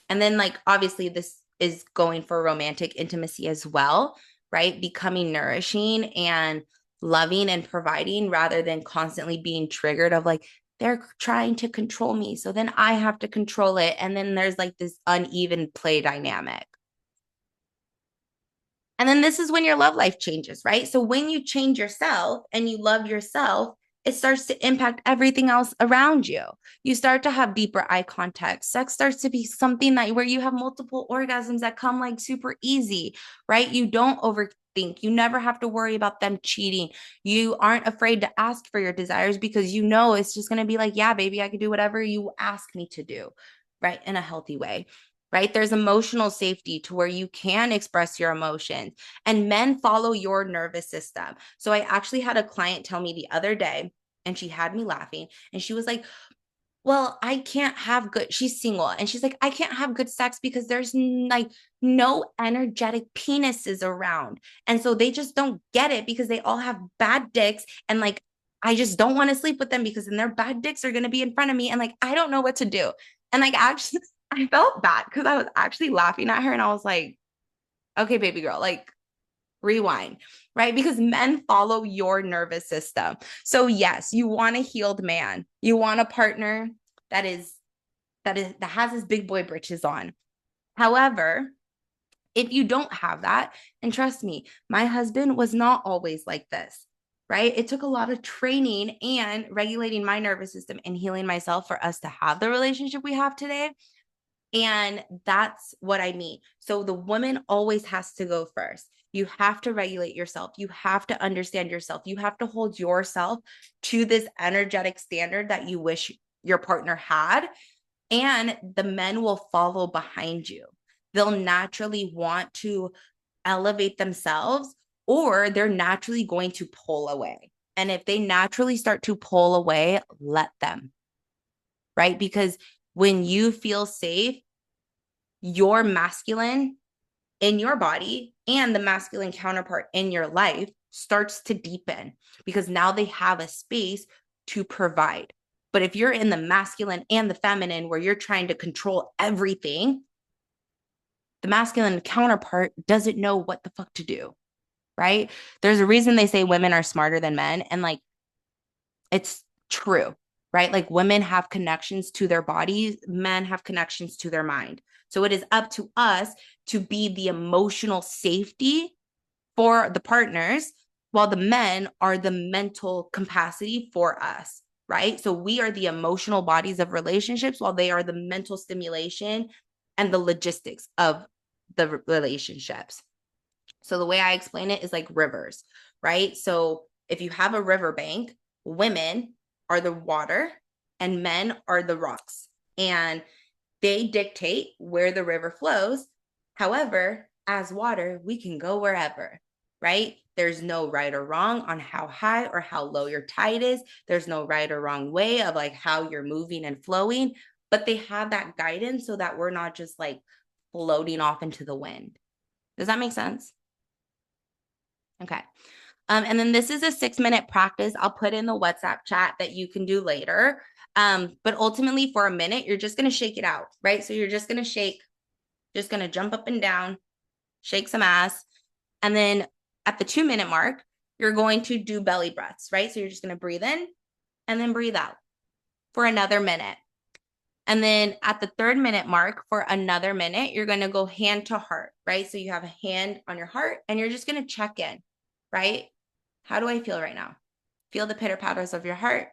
[SPEAKER 1] And then, like, obviously, this is going for romantic intimacy as well, right? Becoming nourishing and loving and providing rather than constantly being triggered of like, they're trying to control me, so then I have to control it. And then there's like this uneven play dynamic. And then this is when your love life changes, right? So when you change yourself and you love yourself, it starts to impact everything else around you. You start to have deeper eye contact. Sex starts to be something that where you have multiple orgasms that come like super easy, right? You don't overthink. You never have to worry about them cheating. You aren't afraid to ask for your desires because you know it's just going to be like, yeah, baby, I can do whatever you ask me to do, right? In a healthy way, right? There's emotional safety to where you can express your emotions, and men follow your nervous system. So I actually had a client tell me the other day, and she had me laughing, and she was like, well, I can't have good, she's single, and she's like, I can't have good sex because there's like no energetic penises around. And so they just don't get it because they all have bad dicks. And like, I just don't want to sleep with them because then their bad dicks are going to be in front of me. And like, I don't know what to do. And like, actually, I felt bad because I was actually laughing at her, and I was like, okay, baby girl, like, rewind, right? Because men follow your nervous system. So yes, you want a healed man. You want a partner that has his big boy britches on. However, if you don't have that, and trust me, my husband was not always like this, right? It took a lot of training and regulating my nervous system and healing myself for us to have the relationship we have today. And that's what I mean. So the woman always has to go first. You have to regulate yourself. You have to understand yourself. You have to hold yourself to this energetic standard that you wish your partner had. And the men will follow behind you. They'll naturally want to elevate themselves, or they're naturally going to pull away. And if they naturally start to pull away, let them, right? Because when you feel safe, your masculine in your body and the masculine counterpart in your life starts to deepen, because now they have a space to provide. But if you're in the masculine and the feminine where you're trying to control everything, the masculine counterpart doesn't know what the fuck to do, right? There's a reason they say women are smarter than men. And like, it's true, right? Like, women have connections to their bodies, men have connections to their mind. So it is up to us to be the emotional safety for the partners, while the men are the mental capacity for us, right? So we are the emotional bodies of relationships, while they are the mental stimulation and the logistics of the relationships. So the way I explain it is like rivers, right? So if you have a riverbank, women are the water and men are the rocks, and they dictate where the river flows. However, as water, we can go wherever, right? There's no right or wrong on how high or how low your tide is. There's no right or wrong way of like how you're moving and flowing, but they have that guidance so that we're not just like floating off into the wind. Does that make sense? Okay. And then this is a 6-minute practice. I'll put in the WhatsApp chat that you can do later. But ultimately, for a minute, you're just going to shake it out, right? So you're just going to shake, just going to jump up and down, shake some ass. And then at the 2-minute mark, you're going to do belly breaths, right? So you're just going to breathe in and then breathe out for another minute. And then at the 3rd minute mark, for another minute, you're going to go hand to heart, right? So you have a hand on your heart and you're just going to check in, right? How do I feel right now? Feel the pitter patters of your heart.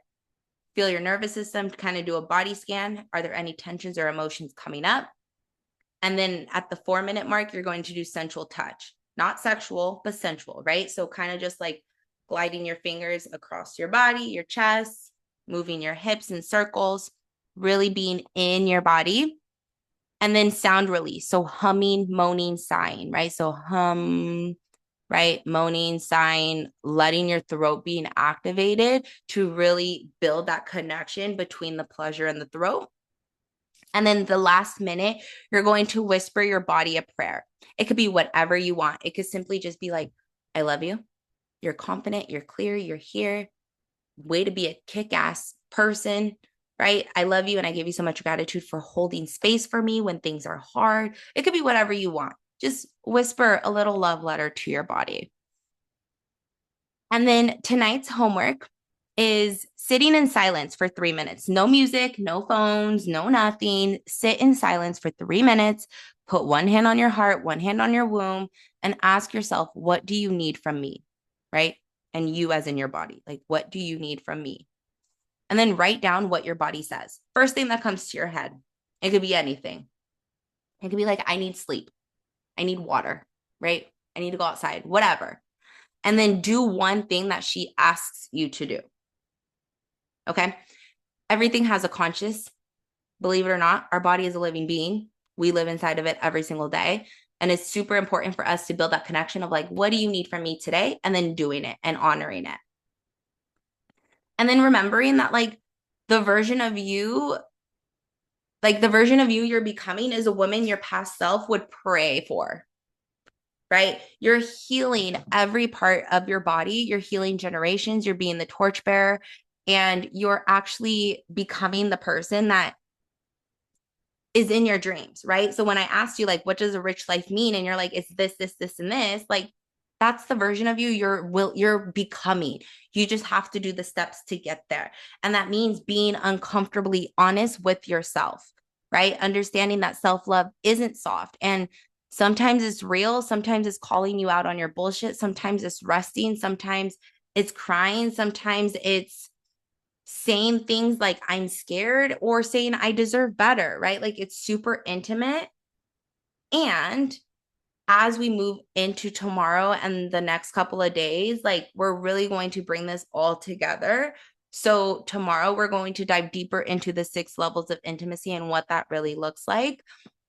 [SPEAKER 1] Feel your nervous system, kind of do a body scan. Are there any tensions or emotions coming up? And then at the 4-minute mark, you're going to do sensual touch, not sexual, but sensual, right? So kind of just like gliding your fingers across your body, your chest, moving your hips in circles, really being in your body. And then sound release. So humming, moaning, sighing, right? So hum, right? Moaning, sighing, letting your throat being activated to really build that connection between the pleasure and the throat. And then the last minute, you're going to whisper your body a prayer. It could be whatever you want. It could simply just be like, I love you. You're confident. You're clear. You're here. Way to be a kick-ass person, right? I love you and I give you so much gratitude for holding space for me when things are hard. It could be whatever you want. Just whisper a little love letter to your body. And then tonight's homework is sitting in silence for 3 minutes. No music, no phones, no nothing. Sit in silence for 3 minutes. Put one hand on your heart, one hand on your womb, and ask yourself, what do you need from me? Right? And you as in your body. Like, what do you need from me? And then write down what your body says. First thing that comes to your head. It could be anything. It could be like, I need sleep. I need water, right? I need to go outside, whatever. And then do one thing that she asks you to do. Okay. Everything has a conscious, believe it or not, our body is a living being. we live inside of it every single day. And it's super important for us to build that connection of like, what do you need from me today? And then doing it and honoring it. And then remembering that like the version of you, like the version of you you're becoming is a woman your past self would pray for, right? You're healing every part of your body. You're healing generations. You're being the torchbearer, and you're actually becoming the person that is in your dreams, right? So when I asked you, like, what does a rich life mean? And you're like, it's this, this, this, and this, like, that's the version of you you're becoming. You just have to do the steps to get there. And that means being uncomfortably honest with yourself, right? Understanding that self-love isn't soft. And sometimes it's real. Sometimes it's calling you out on your bullshit. Sometimes it's resting. Sometimes it's crying. Sometimes it's saying things like I'm scared or saying I deserve better, right? Like it's super intimate. And as we move into tomorrow and the next couple of days, like we're really going to bring this all together. So tomorrow we're going to dive deeper into the 6 levels of intimacy and what that really looks like,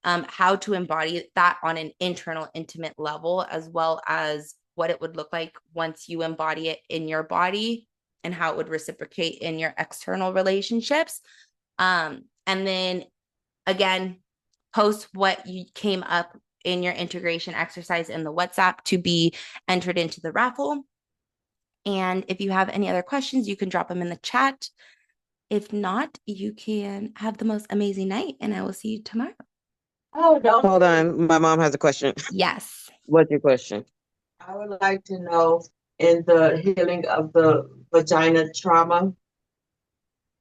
[SPEAKER 1] how to embody that on an internal intimate level, as well as what it would look like once you embody it in your body and how it would reciprocate in your external relationships. And then again, post what you came up in your integration exercise in the WhatsApp to be entered into the raffle. And if you have any other questions, you can drop them in the chat. If not, you can have the most amazing night, and I will see you tomorrow.
[SPEAKER 2] Oh, no. Hold on. My mom has a question.
[SPEAKER 1] Yes.
[SPEAKER 2] What's your question? I would like to know in the healing of the vagina trauma.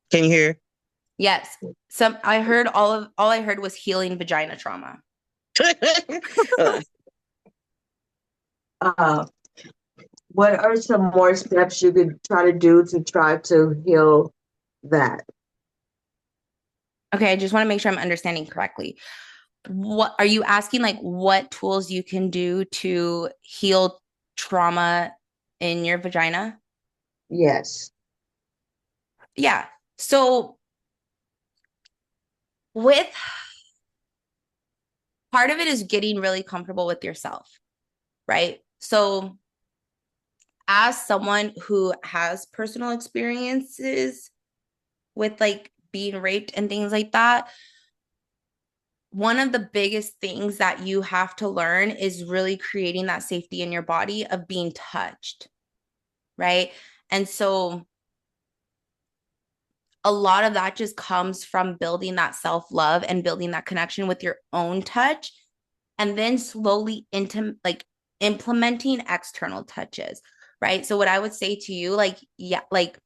[SPEAKER 2] Can you hear?
[SPEAKER 1] Yes. I heard was healing vagina trauma.
[SPEAKER 2] uh, what are some more steps you could try to heal that?
[SPEAKER 1] Okay, I just want to make sure I'm understanding correctly. What are you asking, like what tools you can do to heal trauma in your vagina?
[SPEAKER 2] Yes.
[SPEAKER 1] Yeah. So with part of it is getting really comfortable with yourself, right? So as someone who has personal experiences with like being raped and things like that, one of the biggest things that you have to learn is really creating that safety in your body of being touched, right? And so a lot of that just comes from building that self-love and building that connection with your own touch, and then slowly into like implementing external touches, right? So what I would say to you, like, yeah, like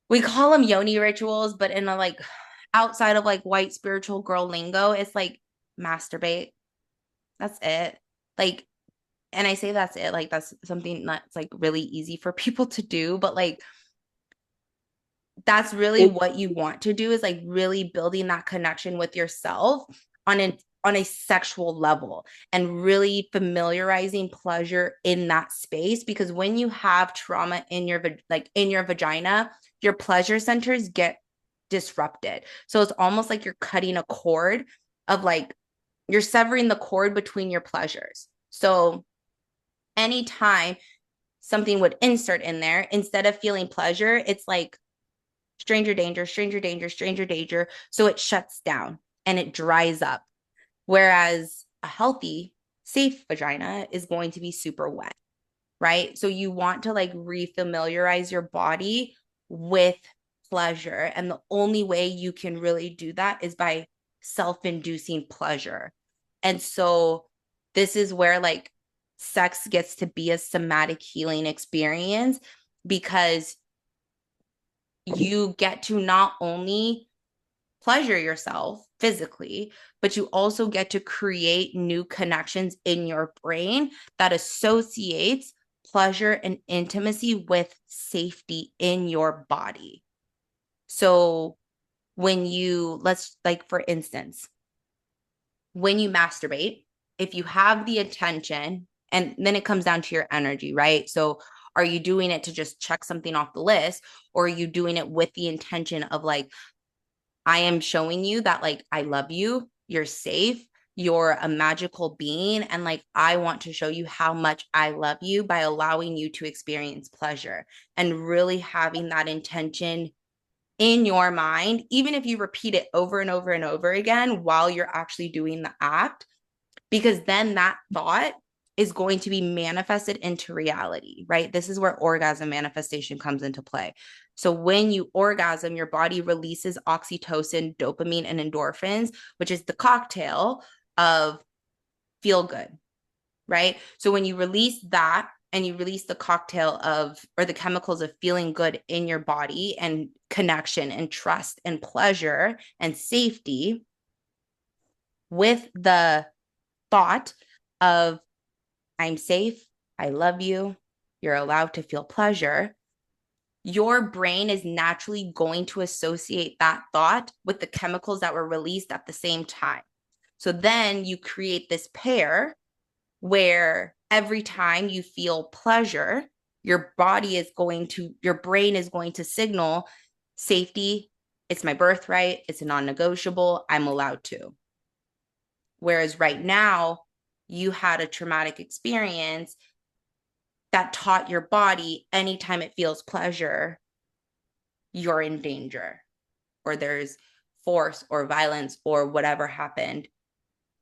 [SPEAKER 1] we call them yoni rituals, but in a like outside of like white spiritual girl lingo, it's like masturbate. That's it. Like, and I say that's it, like that's something that's like really easy for people to do, but like that's really what you want to do, is like really building that connection with yourself on a sexual level and really familiarizing pleasure in that space, because when you have trauma in your like in your vagina, your pleasure centers get disrupted. So it's almost like you're cutting a cord of like you're severing the cord between your pleasures. So anytime something would insert in there, instead of feeling pleasure, it's like stranger danger, stranger danger, stranger danger. So it shuts down and it dries up. Whereas a healthy, safe vagina is going to be super wet, right? So you want to like refamiliarize your body with pleasure. And the only way you can really do that is by self-inducing pleasure. And so this is where like sex gets to be a somatic healing experience, because you get to not only pleasure yourself physically, but you also get to create new connections in your brain that associates pleasure and intimacy with safety in your body. So when you, let's like, for instance, when you masturbate, if you have the intention, and then it comes down to your energy, right? So are you doing it to just check something off the list, or are you doing it with the intention of like, I am showing you that like I love you you're safe, you're a magical being. And like, I want to show you how much I love you by allowing you to experience pleasure and really having that intention in your mind, even if you repeat it over and over and over again while you're actually doing the act, because then that thought is going to be manifested into reality, right? This is where orgasm manifestation comes into play. So when you orgasm, your body releases oxytocin, dopamine, and endorphins, which is the cocktail of feel good, right? So when you release that and you release the cocktail of, or the chemicals of feeling good in your body and connection and trust and pleasure and safety with the thought of I'm safe, I love you, you're allowed to feel pleasure, your brain is naturally going to associate that thought with the chemicals that were released at the same time. So then you create this pair where every time you feel pleasure, your brain is going to signal safety. It's my birthright. It's a non-negotiable. I'm allowed to. Whereas right now, you had a traumatic experience that taught your body anytime it feels pleasure, you're in danger, or there's force or violence or whatever happened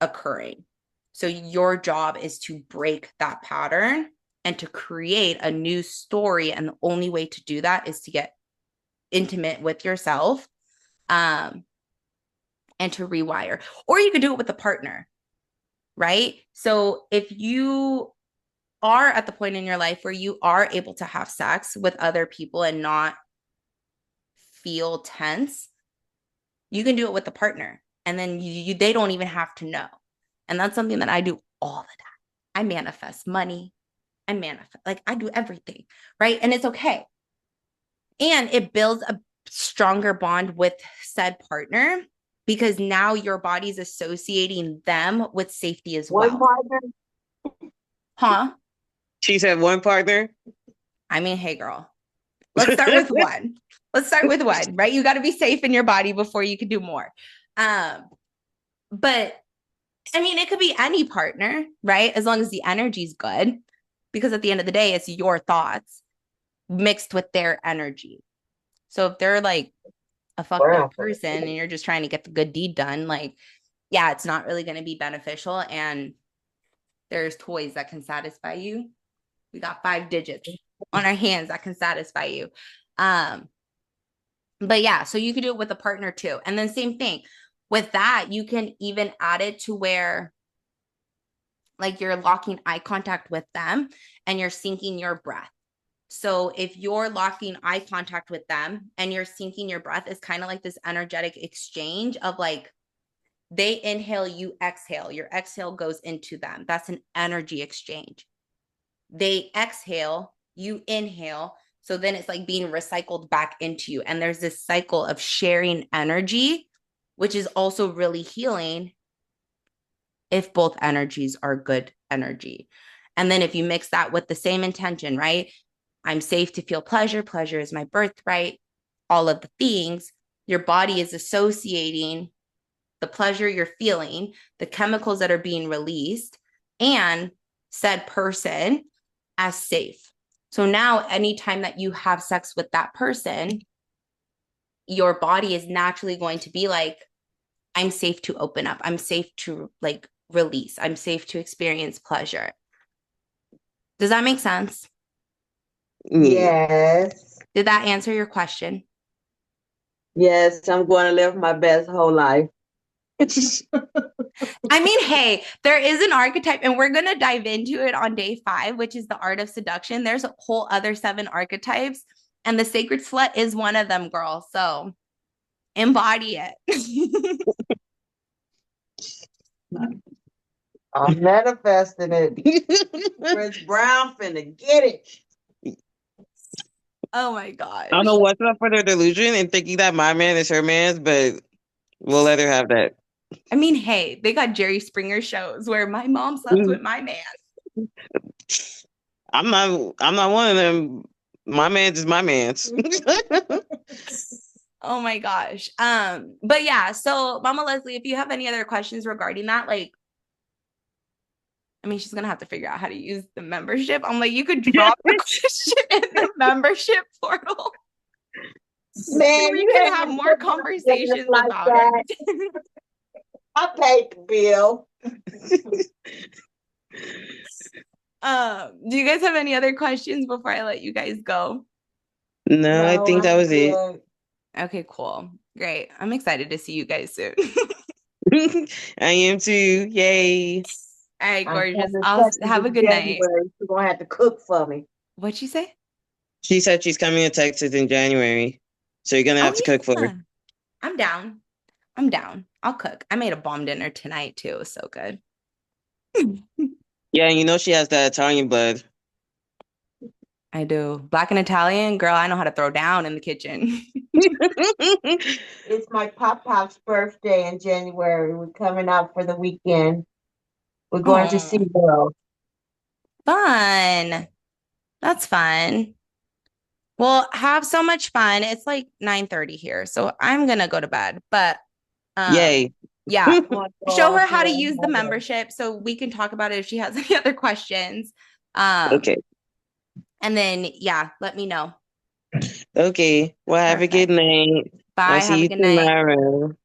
[SPEAKER 1] occurring. So your job is to break that pattern and to create a new story. And the only way to do that is to get intimate with yourself, and to rewire. Or you could do it with a partner, right? So if you are at the point in your life where you are able to have sex with other people and not feel tense, you can do it with a partner. And then they don't even have to know. And that's something that I do all the time. I manifest money. I manifest, like I do everything, right? And it's okay. And it builds a stronger bond with said partner because now your body's associating them with safety as
[SPEAKER 2] One
[SPEAKER 1] well.
[SPEAKER 2] partner.
[SPEAKER 1] Huh?
[SPEAKER 2] She said one partner.
[SPEAKER 1] I mean, hey, girl, let's start with one. Let's start with one, right? You got to be safe in your body before you can do more. But I mean, it could be any partner, right? As long as the energy's good, because at the end of the day, it's your thoughts mixed with their energy. So if they're like a fucked up
[SPEAKER 2] Wow.
[SPEAKER 1] person and you're just trying to get the good deed done, like, yeah, it's not really going to be beneficial. And there's toys that can satisfy you. We got 5 digits on our hands that can satisfy you. But yeah, so you could do it with a partner too. And then same thing with that, you can even add it to where like you're locking eye contact with them and you're syncing your breath. So if you're locking eye contact with them and you're syncing your breath, it's kind of like this energetic exchange of like they inhale, you exhale, your exhale goes into them. That's an energy exchange. They exhale, you inhale. So then it's like being recycled back into you. And there's this cycle of sharing energy, which is also really healing if both energies are good energy. And then if you mix that with the same intention, right? I'm safe to feel pleasure. Pleasure is my birthright. All of the things, your body is associating the pleasure you're feeling, the chemicals that are being released, and said person as safe. So now, anytime that you have sex with that person, your body is naturally going to be like, I'm safe to open up. I'm safe to like release. I'm safe to experience pleasure. Does that make sense?
[SPEAKER 2] Yes.
[SPEAKER 1] Did that answer your question?
[SPEAKER 2] Yes, I'm going to live my best whole life.
[SPEAKER 1] I mean, hey, there is an archetype, and we're going to dive into it on day 5, which is the art of seduction. There's a whole other 7 archetypes, and the sacred slut is one of them, girl. So embody it.
[SPEAKER 2] I'm manifesting it. Prince Brown finna get it.
[SPEAKER 1] Oh my
[SPEAKER 2] I don't
[SPEAKER 1] gosh.
[SPEAKER 2] know what's up for their delusion and thinking that my man is her man's, but we'll let her have that.
[SPEAKER 1] I mean, hey, they got Jerry Springer shows where my mom slept with my man.
[SPEAKER 2] I'm not one of them. My man's is my man's.
[SPEAKER 1] Oh my gosh. But yeah, so Mama Leslie, if you have any other questions regarding that, like, I mean, she's gonna have to figure out how to use the membership. I'm like, you could drop the question in the membership portal.
[SPEAKER 2] Man,
[SPEAKER 1] We
[SPEAKER 2] you
[SPEAKER 1] can
[SPEAKER 2] ain't
[SPEAKER 1] have
[SPEAKER 2] gonna
[SPEAKER 1] more
[SPEAKER 2] put my business
[SPEAKER 1] conversations
[SPEAKER 2] like
[SPEAKER 1] about it.
[SPEAKER 2] that. I paid the bill.
[SPEAKER 1] Do you guys have any other questions before I let you guys go?
[SPEAKER 3] No, I
[SPEAKER 2] No,
[SPEAKER 3] think that
[SPEAKER 2] I'm
[SPEAKER 3] was it.
[SPEAKER 2] good.
[SPEAKER 1] Okay, cool. Great. I'm excited to see you guys soon.
[SPEAKER 3] I am too. Yay.
[SPEAKER 1] All right,
[SPEAKER 2] I'm
[SPEAKER 1] gorgeous.
[SPEAKER 2] coming
[SPEAKER 1] I'll
[SPEAKER 2] Texas
[SPEAKER 1] have a
[SPEAKER 2] in
[SPEAKER 1] good night.
[SPEAKER 2] January. You're gonna have to cook for me.
[SPEAKER 1] What'd you say?
[SPEAKER 3] She said she's coming to Texas in January. So you're gonna have
[SPEAKER 1] Oh
[SPEAKER 3] to cook for her.
[SPEAKER 1] yeah. I'm down. I'm down. I'll cook. I made a bomb dinner tonight too. It was so good.
[SPEAKER 3] Yeah, and you know she has that Italian blood.
[SPEAKER 1] I do. Black and Italian, girl, I know how to throw down in the kitchen.
[SPEAKER 2] It's my pop-pop's birthday in January. We're coming out for the weekend. We're going to
[SPEAKER 1] Oh,
[SPEAKER 2] SeaWorld.
[SPEAKER 1] fun. That's fun. Well, have so much fun. It's like 9:30 here, so I'm gonna go to bed. But
[SPEAKER 3] Yay.
[SPEAKER 1] yeah,
[SPEAKER 2] I'm gonna go
[SPEAKER 1] show
[SPEAKER 2] off
[SPEAKER 1] her how to
[SPEAKER 2] here
[SPEAKER 1] use the
[SPEAKER 2] another.
[SPEAKER 1] membership so we can talk about it if she has any other questions. Um,
[SPEAKER 3] Okay.
[SPEAKER 1] and then yeah, let me know.
[SPEAKER 3] Okay. Well, have a good
[SPEAKER 1] Perfect.
[SPEAKER 3] night. I'll
[SPEAKER 1] Bye.
[SPEAKER 3] see
[SPEAKER 1] Have a
[SPEAKER 3] you
[SPEAKER 1] good night.
[SPEAKER 3] tomorrow.